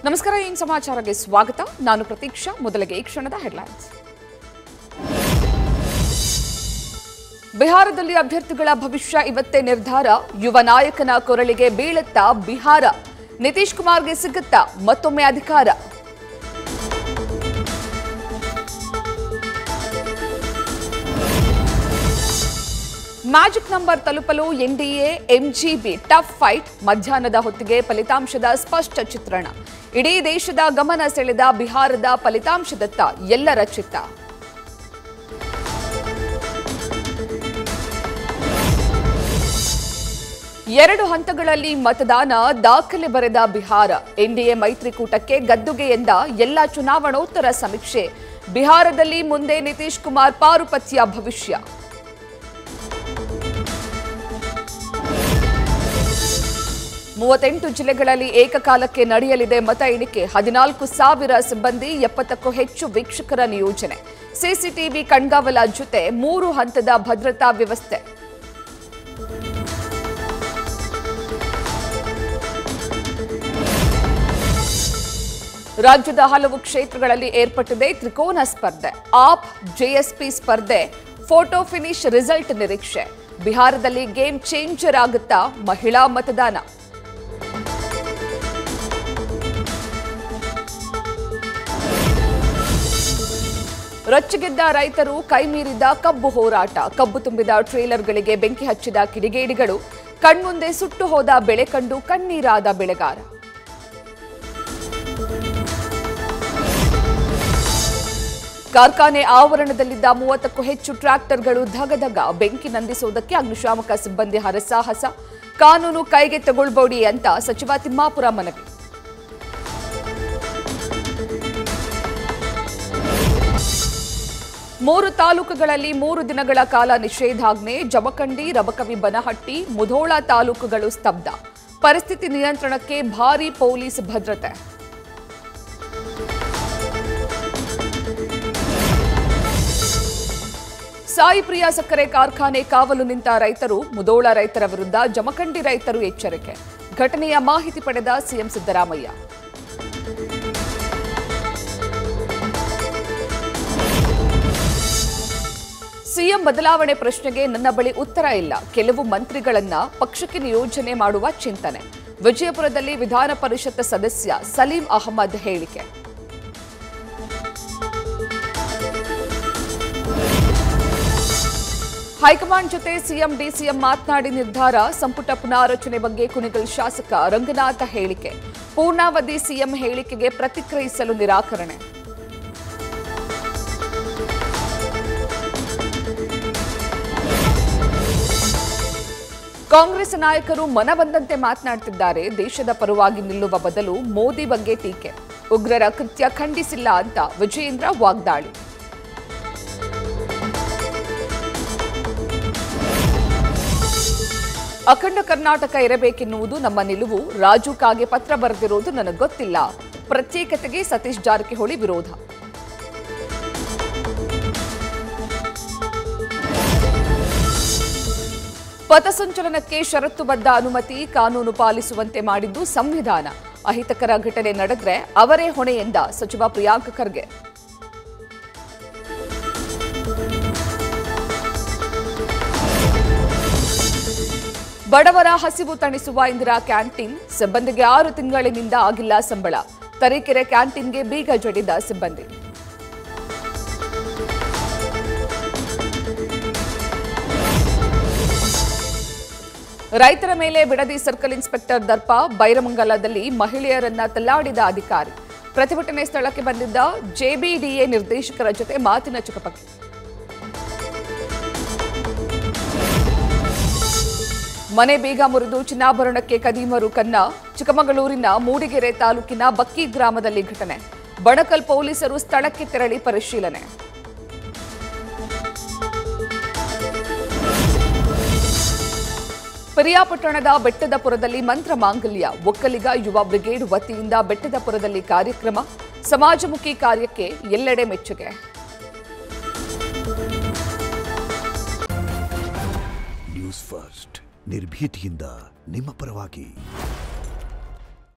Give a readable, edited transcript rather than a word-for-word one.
ನಮಸ್ಕಾರ, ಈ ಸಮಾಚಾರಕ್ಕೆ ಸ್ವಾಗತ. ನಾನು ಪ್ರತೀಕ್ಷಾ. ಮೊದಲಿಗೆ ಈ ಕ್ಷಣದ ಹೆಡ್ಲೈನ್ಸ್. ಬಿಹಾರದಲ್ಲಿ ಅಭ್ಯರ್ಥಿಗಳ ಭವಿಷ್ಯ ಇವತ್ತೇ ನಿರ್ಧಾರ. ಯುವ ನಾಯಕನ ಕೊರಳಿಗೆ ಬೀಳುತ್ತಾ ಬಿಹಾರ? ನಿತೀಶ್ ಕುಮಾರ್ಗೆ ಸಿಗುತ್ತಾ ಮತ್ತೊಮ್ಮೆ ಅಧಿಕಾರ? ಮ್ಯಾಜಿಕ್ ನಂಬರ್ ತಲುಪಲು ಎನ್ಡಿಎ ಎಂಜಿಬಿ ಟಫ್ ಫೈಟ್. ಮಧ್ಯಾಹ್ನದ ಹೊತ್ತಿಗೆ ಫಲಿತಾಂಶದ ಸ್ಪಷ್ಟ ಚಿತ್ರಣ. ಇಡೀ ದೇಶದ ಗಮನ ಸೆಳೆದ ಬಿಹಾರದ ಫಲಿತಾಂಶದತ್ತ ಎಲ್ಲರ ಚಿತ್ತ. ಎರಡು ಹಂತಗಳಲ್ಲಿ ಮತದಾನ, ದಾಖಲೆ ಬರೆದ ಬಿಹಾರ. ಎನ್ಡಿಎ ಮೈತ್ರಿಕೂಟಕ್ಕೆ ಗದ್ದುಗೆ ಎಂದ ಎಲ್ಲ ಚುನಾವಣೋತ್ತರ ಸಮೀಕ್ಷೆ. ಬಿಹಾರದಲ್ಲಿ ಮುಂದೆ ನಿತೀಶ್ ಕುಮಾರ್ ಪಾರುಪತ್ಯ ಭವಿಷ್ಯ. ಮೂವತ್ತೆಂಟು ಜಿಲ್ಲೆಗಳಲ್ಲಿ ಏಕಕಾಲಕ್ಕೆ ನಡೆಯಲಿದೆ ಮತ ಎಣಿಕೆ. 14,000 ಸಿಬ್ಬಂದಿ, 70ಕ್ಕೂ ಹೆಚ್ಚು ವೀಕ್ಷಕರ ನಿಯೋಜನೆ. ಸಿಸಿಟಿವಿ ಕಣ್ಗಾವಲ ಜೊತೆ 3 ಹಂತದ ಭದ್ರತಾ ವ್ಯವಸ್ಥೆ. ರಾಜ್ಯದ ಹಲವು ಕ್ಷೇತ್ರಗಳಲ್ಲಿ ಏರ್ಪಟ್ಟಿದೆ ತ್ರಿಕೋನ ಸ್ಪರ್ಧೆ. ಆಪ್ ಜೆಎಸ್ಪಿ ಸ್ಪರ್ಧೆ, ಫೋಟೋ ಫಿನಿಶ್ ರಿಸಲ್ಟ್ ನಿರೀಕ್ಷೆ. ಬಿಹಾರದಲ್ಲಿ ಗೇಮ್ ಚೇಂಜರ್ ಆಗುತ್ತಾ ಮಹಿಳಾ ಮತದಾನ? ರೊಚ್ಚಿಗೆದ್ದ ರೈತರು, ಕೈಮೀರಿದ ಕಬ್ಬು ಹೋರಾಟ. ಕಬ್ಬು ತುಂಬಿದ ಟ್ರೇಲರ್ಗಳಿಗೆ ಬೆಂಕಿ ಹಚ್ಚಿದ ಕಿಡಿಗೇಡಿಗಳು. ಕಣ್ಮುಂದೆ ಸುಟ್ಟು ಹೋದ ಬೆಳೆ ಕಂಡು ಕಣ್ಣೀರಾದ ಬೆಳೆಗಾರ. ಕಾರ್ಖಾನೆ ಆವರಣದಲ್ಲಿದ್ದ 30ಕ್ಕೂ ಹೆಚ್ಚು ಟ್ರ್ಯಾಕ್ಟರ್ಗಳು ಧಗಧಗ. ಬೆಂಕಿ ನಂದಿಸುವುದಕ್ಕೆ ಅಗ್ನಿಶಾಮಕ ಸಿಬ್ಬಂದಿ ಹರಸಾಹಸ. ಕಾನೂನು ಕೈಗೆ ತಗೊಳ್ಬೇಡಿ ಅಂತ ಸಚಿವ ತಿಮ್ಮಾಪುರ ಮನವಿ. ಮೂರು ತಾಲೂಕುಗಳಲ್ಲಿ 3 ದಿನಗಳ ಕಾಲ ನಿಷೇಧಾಜ್ಞೆ. ಜಮಖಂಡಿ, ರಬಕವಿ, ಬನಹಟ್ಟಿ, ಮುಧೋಳ ತಾಲೂಕುಗಳು ಸ್ತಬ್ಧ. ಪರಿಸ್ಥಿತಿ ನಿಯಂತ್ರಣಕ್ಕೆ ಭಾರೀ ಪೊಲೀಸ್ ಭದ್ರತೆ. ಸಾಯಿ ಪ್ರಿಯಾ ಸಕ್ಕರೆ ಕಾರ್ಖಾನೆ ಕಾವಲು ನಿಂತ ರೈತರು. ಮುಧೋಳ ರೈತರ ವಿರುದ್ಧ ಜಮಖಂಡಿ ರೈತರು ಎಚ್ಚರಿಕೆ. ಘಟನೆಯ ಮಾಹಿತಿ ಪಡೆದ ಸಿಎಂ ಸಿದ್ದರಾಮಯ್ಯ. ಸಿಎಂ ಬದಲಾವಣೆ ಪ್ರಶ್ನೆಗೆ ನನ್ನ ಬಳಿ ಉತ್ತರ ಇಲ್ಲ. ಕೆಲವು ಮಂತ್ರಿಗಳನ್ನ ಪಕ್ಷಕ್ಕೆ ನಿಯೋಜನೆ ಮಾಡುವ ಚಿಂತನೆ. ವಿಜಯಪುರದಲ್ಲಿ ವಿಧಾನ ಪರಿಷತ್ ಸದಸ್ಯ ಸಲೀಂ ಅಹಮದ್ ಹೇಳಿಕೆ. ಹೈಕಮಾಂಡ್ ಜೊತೆ ಸಿಎಂ ಡಿಸಿಎಂ ಮಾತನಾಡಿ ನಿರ್ಧಾರ. ಸಂಪುಟ ಪುನಾರಚನೆ ಬಗ್ಗೆ ಕುಣಿಗಲ್ ಶಾಸಕ ರಂಗನಾಥ ಹೇಳಿಕೆ. ಪೂರ್ಣಾವಧಿ ಸಿಎಂ ಹೇಳಿಕೆಗೆ ಪ್ರತಿಕ್ರಿಯಿಸಲು ನಿರಾಕರಣೆ. ಕಾಂಗ್ರೆಸ್ ನಾಯಕರು ಮನಬಂದಂತೆ ಮಾತನಾಡುತ್ತಿದ್ದಾರೆ. ದೇಶದ ಪರವಾಗಿ ನಿಲ್ಲುವ ಬದಲು ಮೋದಿ ಬಗ್ಗೆ ಟೀಕೆ. ಉಗ್ರರ ಕೃತ್ಯ ಖಂಡಿಸಿಲ್ಲ ಅಂತ ವಿಜಯೇಂದ್ರ ವಾಗ್ದಾಳಿ. ಅಖಂಡ ಕರ್ನಾಟಕ ಇರಬೇಕೆನ್ನುವುದು ನಮ್ಮ ನಿಲುವು. ರಾಜು ಕಾಗೆ ಪತ್ರ ಬರೆದಿರೋದು ನನಗೆ ಗೊತ್ತಿಲ್ಲ. ಪ್ರತ್ಯೇಕತೆಗೆ ಸತೀಶ್ ಜಾರಕಿಹೊಳಿ ವಿರೋಧ. ಪಥಸಂಚಲನಕ್ಕೆ ಷರತ್ತುಬದ್ಧ ಅನುಮತಿ. ಕಾನೂನು ಪಾಲಿಸುವಂತೆ ಮಾಡಿದ್ದು ಸಂವಿಧಾನ. ಅಹಿತಕರ ಘಟನೆ ನಡೆದ್ರೆ ಅವರೇ ಹೊಣೆ ಎಂದ ಸಚಿವ ಪ್ರಿಯಾಂಕ್ ಖರ್ಗೆ. ಬಡವರ ಹಸಿವು ತಣಿಸುವ ಇಂದಿರಾ ಕ್ಯಾಂಟೀನ್. ಸಿಬ್ಬಂದಿಗೆ 6 ತಿಂಗಳಿನಿಂದ ಆಗಿಲ್ಲ ಸಂಬಳ. ತರೀಕೆರೆ ಕ್ಯಾಂಟೀನ್ಗೆ ಬೀಗ ಜಡಿದ ಸಿಬ್ಬಂದಿ. ರೈತರ ಮೇಲೆ ಬಿಡದಿ ಸರ್ಕಲ್ ಇನ್ಸ್ಪೆಕ್ಟರ್ ದರ್ಪ. ಬೈರಮಂಗಲದಲ್ಲಿ ಮಹಿಳೆಯರನ್ನ ತಲ್ಲಾಡಿದ ಅಧಿಕಾರಿ. ಪ್ರತಿಭಟನೆ ಸ್ಥಳಕ್ಕೆ ಬಂದಿದ್ದ ಜೆಬಿಡಿಎ ನಿರ್ದೇಶಕರ ಜೊತೆ ಮಾತಿನ ಚಕಮಕಿ. ಮನೆ ಬೀಗ ಮುರಿದು ಚಿನ್ನಾಭರಣಕ್ಕೆ ಕದೀಮರು ಕನ್ನ. ಚಿಕ್ಕಮಗಳೂರಿನ ಮೂಡಿಗೆರೆ ತಾಲೂಕಿನ ಬಕ್ಕಿ ಗ್ರಾಮದಲ್ಲಿ ಘಟನೆ. ಬಣಕಲ್ ಪೊಲೀಸರು ಸ್ಥಳಕ್ಕೆ ತೆರಳಿ ಪರಿಶೀಲನೆ. ಪಿರಿಯಾಪಟ್ಟಣದ ಬೆಟ್ಟದಪುರದಲ್ಲಿ ಮಂತ್ರ ಮಾಂಗಲ್ಯ. ಒಕ್ಕಲಿಗ ಯುವ ಬ್ರಿಗೇಡ್ ವತಿಯಿಂದ ಬೆಟ್ಟದಪುರದಲ್ಲಿ ಕಾರ್ಯಕ್ರಮ. ಸಮಾಜಮುಖಿ ಕಾರ್ಯಕ್ಕೆ ಎಲ್ಲೆಡೆ ಮೆಚ್ಚುಗೆ. ನ್ಯೂಸ್ ಫಸ್ಟ್, ನಿರ್ಭೀತಿಯಿಂದ ನಿಮ್ಮ ಪರವಾಗಿ.